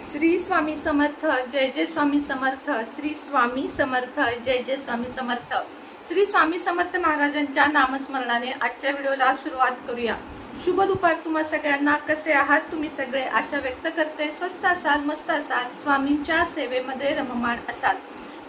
श्री स्वामी समर्थ, जय जय स्वामी समर्थ. श्री स्वामी समर्थ, जय जय स्वामी समर्थ. श्री स्वामी समर्थ महाराजांच्या नामस्मरणाने आजच्या व्हिडिओला सुरुवात करूया. शुभ दुपार तुम्हा सगळ्यांना. कसे आहात तुम्ही सगळे? आशा व्यक्त करते स्वस्त असाल, मस्त असाल, स्वामींच्या सेवेमध्ये रममाण असाल.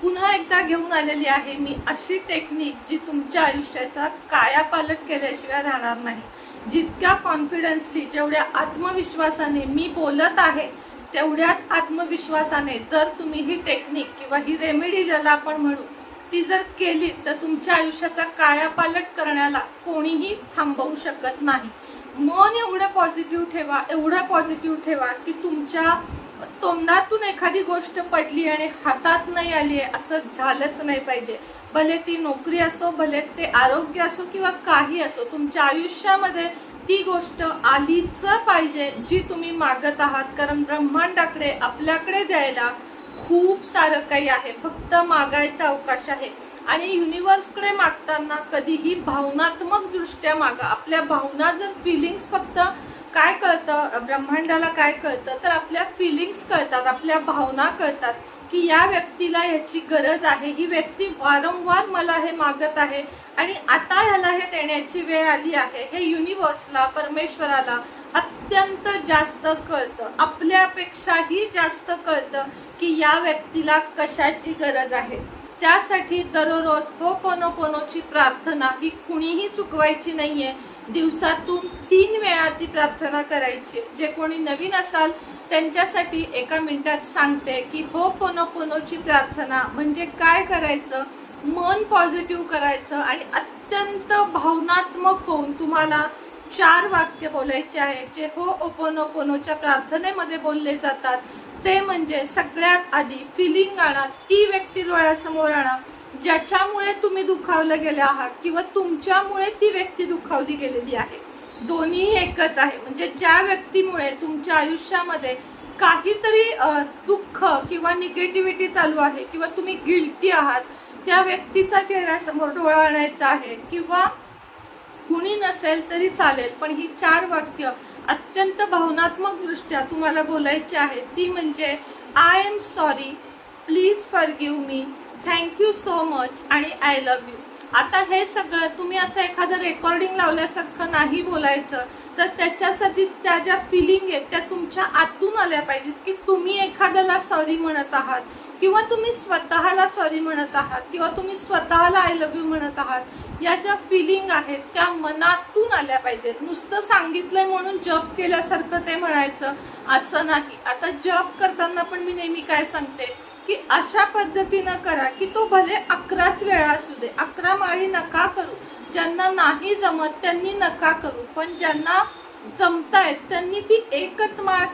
पुन्हा एकदा घेऊन आलेली आहे मी अशी टेक्निक जी तुमच्या आयुष्याचा कायापालट केल्याशिवाय राहणार नाही. जितक्या कॉन्फिडन्सली, जेवढ्या आत्मविश्वासाने मी बोलत आहे, तेवढ्याच आत्मविश्वासाने जर तुम्ही ही टेक्निक किंवा ही रेमेडी ज्याला आपण म्हणू ती जर केली तर तुमच्या आयुष्याचा कायापालट करण्याला कोणीही थांबवू शकत नाही. मन एवढं पॉझिटिव्ह ठेवा, एवढं पॉझिटिव्ह ठेवा की तुमच्या तोंडातून एखादी गोष्ट पडली आणि हातात नाही आली आहे असं झालंच नाही पाहिजे. भले ती नोकरी असो, भले ते आरोग्य असो किंवा काही असो, तुमच्या आयुष्यामध्ये ती गोष्ट आलीच पाहिजे जी तुम्ही मागत आहात. कारण ब्रह्मांडाकडे आपल्याकडे द्यायला खूप सारं काही आहे, फक्त मागायचा अवकाश आहे. आणि युनिव्हर्सकडे मागताना कधीही भावनात्मक दृष्ट्या मागा. आपल्या भावना जर फिलिंग्स, फक्त काय कळतं ब्रह्मांडाला, काय कळतं तर आपल्या फिलिंग्स कळतात, आपल्या भावना कळतात की या व्यक्तीला याची गरज आहे, ही व्यक्ती वारंवार मला हे मागत आहे आणि आता ह्याला हे देण्याची वेळ आली आहे. हे युनिव्हर्सला, परमेश्वराला अत्यंत जास्त कळतं, आपल्यापेक्षाही जास्त कळतं की या व्यक्तीला कशाची गरज आहे. त्यासाठी दररोज होपोनोपोनोची प्रार्थना ही कुणीही चुकवायची नाहीये. दिवसातून 3 वेळा ती प्रार्थना करायची. जे कोणी नवीन असाल त्यांच्यासाठी एका मिनिटात सांगते की होपोनोपोनोची प्रार्थना म्हणजे काय करायचं. मन पॉझिटिव्ह करायचं आणि अत्यंत भावनात्मक होऊन तुम्हाला 4 वाक्य बोलायचे आहेत जे होपोनोपोनोच्या प्रार्थनेमध्ये बोलले जातात. ते म्हणजे सगळ्यात आधी फिलिंग आणा, ती व्यक्ती डोळ्यासमोर आणा ज्याच्यामुळे तुम्ही दुखावले गेले आहात किंवा तुमच्यामुळे ती व्यक्ती दुखावली गेलेली आहे. दोन्ही एकच आहे. म्हणजे ज्या व्यक्तीमुळे तुमच्या आयुष्यामध्ये काहीतरी दुःख किंवा निगेटिव्हिटी चालू आहे किंवा तुम्ही गिल्टी आहात, त्या व्यक्तीचा चेहऱ्यासमोर डोळा आणायचा आहे. किंवा कुणी नसेल तरी चालेल, पण ही 4 वाक्य अत्यंत भावनात्मक दृष्ट्या तुम्हाला बोलायची आहे. ती म्हणजे I am sorry, please forgive me, thank you so much आणि आय लव्ह यू. आता हे सगळं तुम्ही असं एखादं रेकॉर्डिंग लावल्यासारखं नाही बोलायचं, तर त्याच्यासाठी त्या ज्या फिलिंग आहेत त्या तुमच्या आतून आल्या पाहिजेत की तुम्ही एखाद्याला सॉरी म्हणत आहात किंवा तुम्ही स्वतःला सॉरी म्हणत आहात किंवा तुम्ही स्वतःला आय लव्ह यू म्हणत आहात. या ज्या फिलिंग आहेत त्या मनातून आल्या पाहिजेत. नुसतं सांगितलंय म्हणून जप केल्यासारखं ते म्हणायचं असं नाही. आता जप करताना पण मी नेहमी काय सांगते की अशा पद्धतीनं करा की तो भले 11च वेळा असू दे. 11 माळी नका करू. ज्यांना नाही जमत त्यांनी नका करू, पण ज्यांना जमतायत त्यांनी ती एकच माळ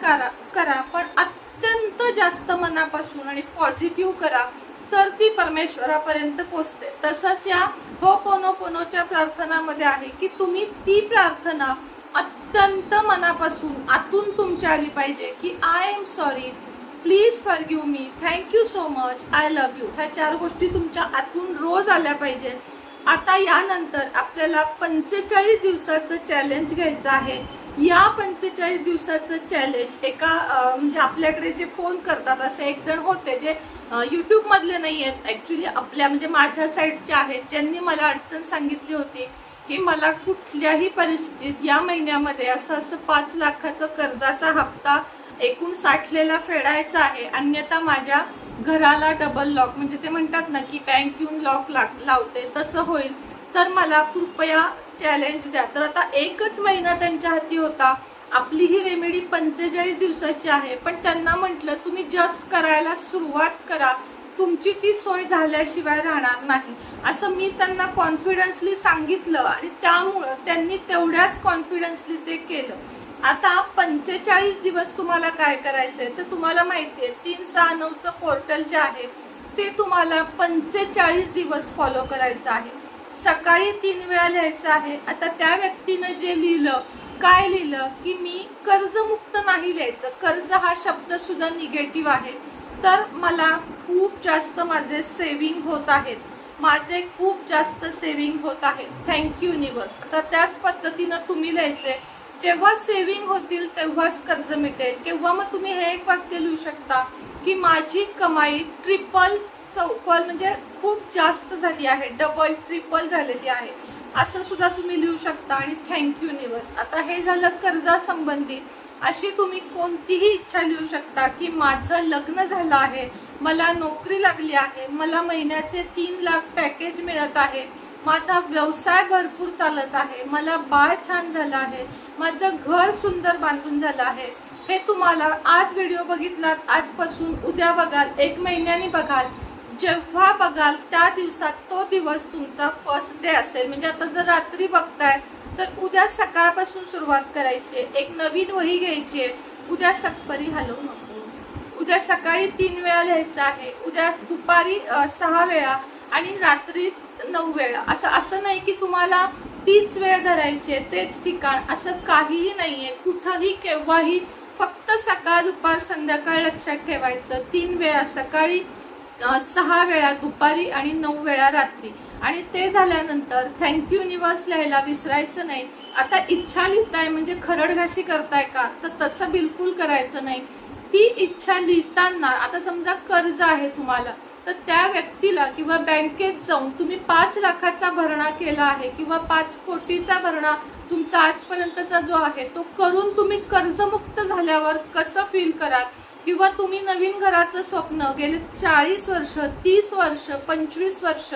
करा, पण अत्यंत जास्त मनापासून आणि पॉझिटिव्ह करा, तर ती परमेश्वरापर्यंत पोहोचते. तसंच या होपोनोपोनोच्या प्रार्थनामध्ये आहे की तुम्ही ती प्रार्थना अत्यंत मनापासून आतून तुमच्या आली पाहिजे की I am sorry, please forgive me, thank you so much, I love you. ह्या 4 गोष्टी तुमच्या आतून रोज आल्या पाहिजेत. आता यानंतर आपल्याला 45 दिवसाचं चॅलेंज घ्यायचं आहे. या 45 दिवसाचं चॅलेंज एका म्हणजे आपल्याकडे जे फोन करतात असे एक जण होते, जे युट्यूब मधले नाही आहेत, ऍक्च्युली आपल्या म्हणजे माझ्या साईडचे आहेत, ज्यांनी मला अडचण सांगितली होती की मला कुठल्याही परिस्थितीत या महिन्यामध्ये असं 5 लाखाचं कर्जाचा हप्ता एकूण साठलेला फेडायचा आहे, अन्यथा माझ्या घराला डबल लॉक, म्हणजे ते म्हणतात ना की बँक येऊन लॉक लावते, तसं होईल, तर मला कृपया चॅलेंज द्या. तर आता 1च महिना त्यांच्या हाती होता. आपली ही रेमेडी 45 दिवसाची आहे, पण त्यांना म्हटलं तुम्ही जस्ट करायला सुरुवात करा, तुमची ती सोय झाल्याशिवाय राहणार नाही असं मी त्यांना कॉन्फिडन्सली सांगितलं आणि त्यामुळं त्यांनी तेवढ्याच कॉन्फिडन्सली ते केलं. आता 45 दिवस तुम्हाला काय करायचंय तर तुम्हाला माहितीये 369चं पोर्टल जे आहे ते तुम्हाला 45 दिवस फॉलो करायचं आहे. सकाळी 3 वेळा लिहायचं आहे. आता त्या व्यक्तीनं जे लिहिलं, काय लिहिलं की मी कर्जमुक्त नाही लिहायचं. कर्ज हा शब्द सुद्धा निगेटिव्ह आहे. तर मला खूप जास्त माझे सेव्हिंग होत आहेत, माझे खूप जास्त सेव्हिंग होत आहेत, थँक्यू युनिव्हर्स. आता त्याच पद्धतीनं तुम्ही लिहायचे जेव्हा सेव्हिंग होतील तेव्हाच कर्ज मिळेल. किंवा मग तुम्ही हे एक वाक्य लिहू शकता की माझी कमाई ट्रिपल चौपल म्हणजे खूप जास्त झाली आहे, डबल ट्रिपल झालेली आहे, असं सुद्धा तुम्ही लिहू शकता. आणि थँक्यू युनिवर्स. आता हे झालं कर्जासंबंधी. अशी तुम्ही कोणतीही इच्छा लिहू शकता की माझं लग्न झालं आहे, मला नोकरी लागली आहे, मला महिन्याचे 3 लाख पॅकेज मिळत आहे, माझा व्यवसाय भरपूर चालत आहे, मला बाळ छान झालं आहे, माझं घर सुंदर बांधून झालं आहे. हे तुम्हाला आज व्हिडिओ बघितलात, आजपासून उद्या बघाल, 1 महिन्याने बघाल, जेव्हा बघाल त्या दिवसात तो दिवस तुमचा फर्स्ट डे असेल. म्हणजे आता जर रात्री बघताय तर उद्या सकाळपासून सुरुवात करायची. एक नवीन वही घ्यायची. उद्या सकाळी हलवू नको, उद्या सकाळी 3 वेळा लिहायचं आहे, उद्या दुपारी 6 वेळा आणि रात्री 9 वेळा. असं नाही की तुम्हाला तीच वेळ धरायची, तेच ठिकाण, असं काहीही नाहीये. कुठंही केव्हाही फक्त सकाळ दुपार संध्याकाळ लक्षात ठेवायचं. 3 वेळा सकाळी, 6 वेळा दुपारी आणि 9 वेळा रात्री. आणि ते झाल्यानंतर थँक्यू युनिवर्स लिहायला विसरायचं नाही. आता इच्छा लिहिताय म्हणजे खरडघाशी करताय का, तर तसं बिलकुल करायचं नाही. ती इच्छा लिहिताना आता समजा कर्ज आहे तुम्हाला, तर त्या व्यक्तीला किंवा बँकेत जाऊन तुम्ही 5 लाखाचा भरणा केला आहे किंवा 5 कोटीचा भरणा तुमचा आजपर्यंतचा जो आहे तो करून तुम्ही कर्जमुक्त झाल्यावर कसं फील कराल, किंवा तुम्ही नवीन घराचं स्वप्न गेले 40 वर्ष, 30 वर्ष, 25 वर्ष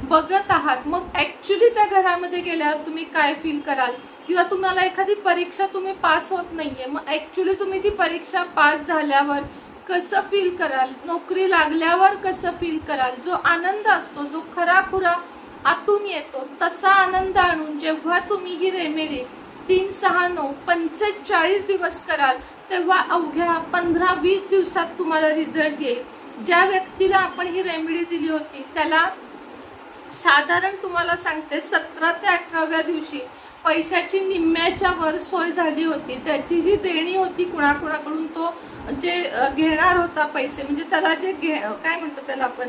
बघत आहात, मग ऍक्च्युली त्या घरामध्ये गेल्यावर तुम्ही काय फील कराल, किंवा तुम्हाला एखादी परीक्षा तुम्ही पास होत नाहीये, मग ऍक्च्युली तुम्ही ती परीक्षा पास झाल्यावर कसं फील कराल, नोकरी लागल्यावर कसं फील कराल. जो आनंद असतो, जो खराखुरा आतून येतो, तसा आनंद आणून जेव्हा तुम्ही ही रेमेडी 3, 6, 9, 45 दिवस कराल, तेव्हा अवघ्या 15-20 दिवसात तुम्हाला रिझल्ट येईल. ज्या व्यक्तीला आपण ही रेमेडी दिली होती त्याला साधारण तुम्हाला सांगते 17 ते 18व्या दिवशी पैशाची निम्म्याच्या वर सोय झाली होती. त्याची जी देणी होती कुणाकुणाकडून, तो जे घेणार होता पैसे, म्हणजे त्याला जे काय म्हणतो त्याला आपण,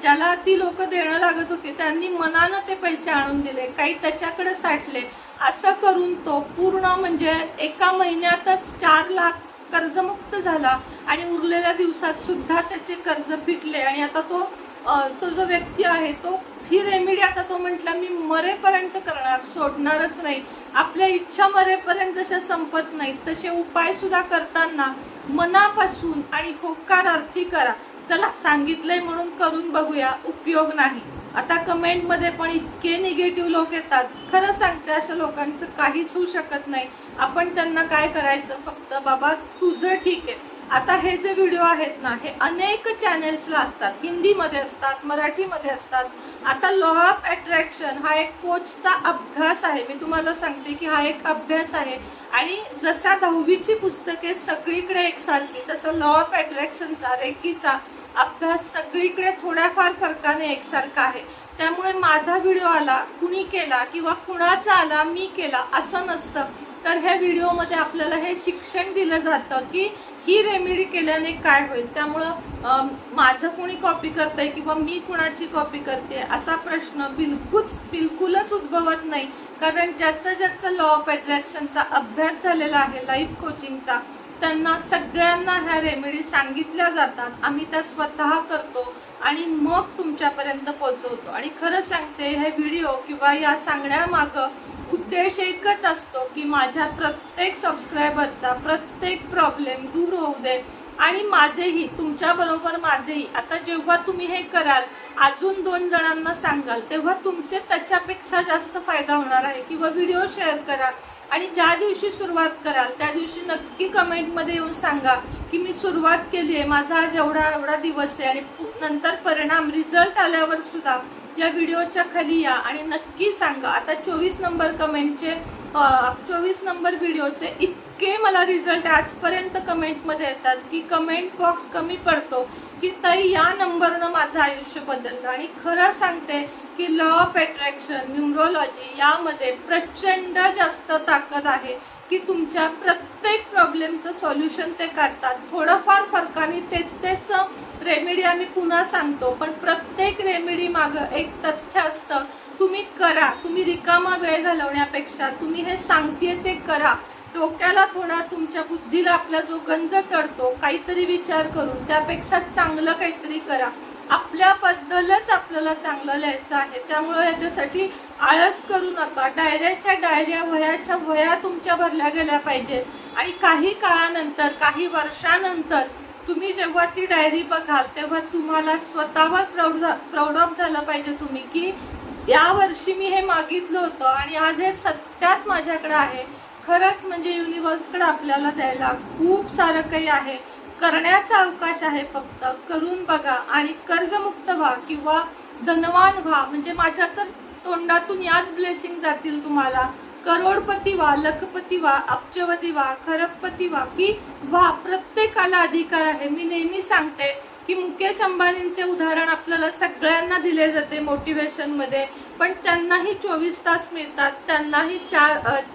ज्याला ती लोक देणं लागत होती, त्यांनी मनानं ते पैसे आणून दिले, काही त्याच्याकडे साठले. असं करून तो पूर्ण म्हणजे एका महिन्यातच 4 लाख कर्जमुक्त झाला आणि उरलेल्या दिवसात सुद्धा त्याचे कर्ज फिटले. आणि आता तो जो व्यक्ती आहे तो ही रेमेडी आता तो म्हटला मी मरेपर्यंत करणार, सोडणारच नाही. आपल्या इच्छा मरेपर्यंत जशा संपत नाहीत तसे उपाय सुद्धा करताना मनापासून आणि होकारार्थी करा. चला सांगितलंय म्हणून करून बघूया, उपयोग नाही. आता कमेंट मध्ये पण इतके निगेटिव्ह लोक येतात. खरं सांगते अशा लोकांचं काहीच होऊ शकत नाही. आपण त्यांना काय करायचं, फक्त बाबा तुझं ठीक आहे. आता हे जे व्हिडिओ आहेत ना, हे अनेक चॅनेल्सला असतात, हिंदीमध्ये असतात, मराठीमध्ये असतात. आता लॉ ऑफ अट्रॅक्शन हा एक कोचचा अभ्यास आहे. मी तुम्हाला सांगते की हा एक अभ्यास आहे. आणि जसा 10वीची पुस्तके सगळीकडे एकसारखी, तसं लॉ ऑफ अट्रॅक्शनचा, रेकीचा अभ्यास सगळीकडे थोड्याफार फरकाने एकसारखा आहे. त्यामुळे माझा व्हिडिओ आला, कुणी केला किंवा कुणाचा आला मी केला असं नसतं. तर ह्या व्हिडिओमध्ये आपल्याला हे शिक्षण दिलं जातं की ही रेमेडी केल्याने काय होईल. त्यामुळं माझं कोणी कॉपी करतंय किंवा मी कुणाची कॉपी करते असा प्रश्न बिलकुलच उद्भवत नाही. कारण ज्याचं लॉ ऑफ अट्रॅक्शनचा अभ्यास झालेला आहे, लाईफ कोचिंगचा, त्यांना सगळ्यांना ह्या रेमेडी सांगितल्या जातात. आम्ही त्या स्वतः करतो आणि मग तुमच्यापर्यंत पोहोचवतो. आणि खरं सांगते, हे व्हिडिओ किंवा या सांगण्यामागं उद्देश एकच असतो की माझ्या प्रत्येक सबस्क्रायबरचा प्रत्येक प्रॉब्लेम दूर होऊ दे आणि माझेही, तुमच्या बरोबर माझेही. आता जेव्हा तुम्ही हे कराल, अजून 2 जणांना सांगाल, तेव्हा तुमचे त्याच्यापेक्षा जास्त फायदा होणार आहे. किंवा व्हिडिओ शेअर करा आणि ज्या दिवशी सुरुवात कराल त्या दिवशी नक्की कमेंटमध्ये येऊन सांगा की मी सुरुवात केली आहे, माझा आज एवढा दिवस आहे. आणि नंतर परिणाम रिझल्ट आल्यावर सुद्धा या व्हिडिओच्या खाली या आणि नक्की सांगा. आता 24 नंबर कमेंटचे, 24 नंबर व्हिडिओचे इतके मला रिझल्ट आजपर्यंत कमेंटमध्ये येतात की कमेंट बॉक्स कमी पडतो की ताई या नंबरनं माझं आयुष्य बदललं. आणि खरं सांगते की लॉ ऑफ अट्रॅक्शन, न्यूमरोलॉजी यामध्ये प्रचंड जास्त ताकद आहे की तुमच्या प्रत्येक प्रॉब्लेमचं सॉल्युशन ते काढतात. थोडंफार फरकाने तेच रेमेडी आम्ही पुन्हा सांगतो, पण प्रत्येक रेमेडी मागं एक तथ्य असतं. तुम्ही करा, तुम्ही रिकामा वेळ घालवण्यापेक्षा तुम्ही हे सांगते ते करा. डोक्याला थोडा, तुमच्या बुद्धीला आपला जो गंज चढतो काहीतरी विचार करून, त्यापेक्षा चांगलं काहीतरी करा. आपल्याबद्दलच आपल्याला चांगलं लिहायचं आहे. त्यामुळे याच्यासाठी आळस करू नका. डायऱ्याच्या डायऱ्या, वह्याच्या वह्या तुमच्या भरल्या गेल्या पाहिजेत. आणि काही काळानंतर, काही वर्षानंतर तुम्ही जेव्हा ती डायरी बघाल तेव्हा तुम्हाला स्वतःवर प्राऊड ऑफ झालं पाहिजे तुम्ही, की या वर्षी मी हे मागितलं होतं आणि आज हे सत्यात माझ्याकडे आहे. खरंच म्हणजे युनिव्हर्सकडे आपल्याला द्यायला खूप सारं काही आहे. करण्याचा अवकाश आहे. फक्त करून बघा आणि कर्जमुक्त व्हा किंवा धनवान व्हा. म्हणजे माझ्या तर तोंडातून याच ब्लेसिंग जातील तुम्हाला. करोडपती व्हा, लखपती व्हा, अब्जपती व्हा, खरबपती व्हा, की व्हा. प्रत्येकाला अधिकार आहे. मी नेहमी सांगते की मुकेश अंबानींचे उदाहरण आपल्याला सगळ्यांना दिले जाते मोटिवेशन मध्ये, पण त्यांनाही 24 तास मिळतात. त्यांनाही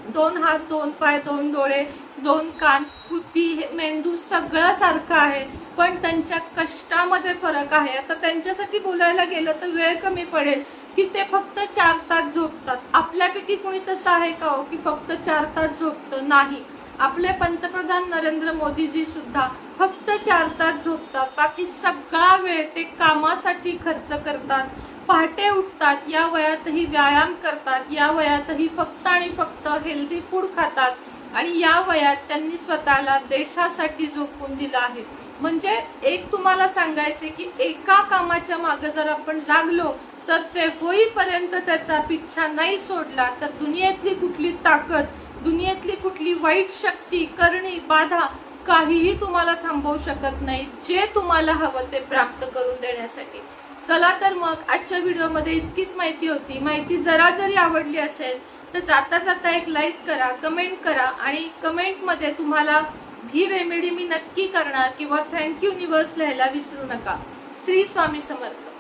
2 हात, 2 पाय, 2 डोळे, 2 कान, बुद्धी, मेंदू सगळं सारखं आहे, पण त्यांच्या कष्टामध्ये फरक आहे. आता त्यांच्यासाठी बोलायला गेलं तर वेळ कमी पडेल की ते फक्त 4 तास झोपतात. आपल्यापैकी कोणी तसं आहे का हो की फक्त 4 तास झोपतं? नाही. आपले पंतप्रधान नरेंद्र मोदीजी सुद्धा फक्त 4 तास झोपतात. बाकी सगळा वेळ ते कामासाठी खर्च करतात. पहाटे उठतात, या वयातही व्यायाम करतात, या वयातही फक्त आणि फक्त हेल्दी फूड खातात आणि या वयात त्यांनी स्वतःला देशासाठी झोकून दिलं आहे. म्हणजे एक तुम्हाला सांगायचे की एका कामाच्या मागे जर आपण लागलो तर ते होईपर्यंत त्याचा पिच्छा नाही सोडला तर दुनियेतली कुठली ताकद, दुनियेतली कुठली वाईट शक्ती, करणी, बाधा काहीही तुम्हाला थांबवू शकत नाही, जे तुम्हाला हवं ते प्राप्त करून देण्यासाठी. चला तर मग आजच्या व्हिडिओमध्ये इतकीच माहिती होती. माहिती जरा जरी आवडली असेल तर जाता जाता एक लाईक करा, कमेंट करा आणि कमेंटमध्ये तुम्हाला ही रेमेडी मी नक्की करणार किंवा थँक्यू युनिव्हर्स लिहायला विसरू नका. श्री स्वामी समर्थ.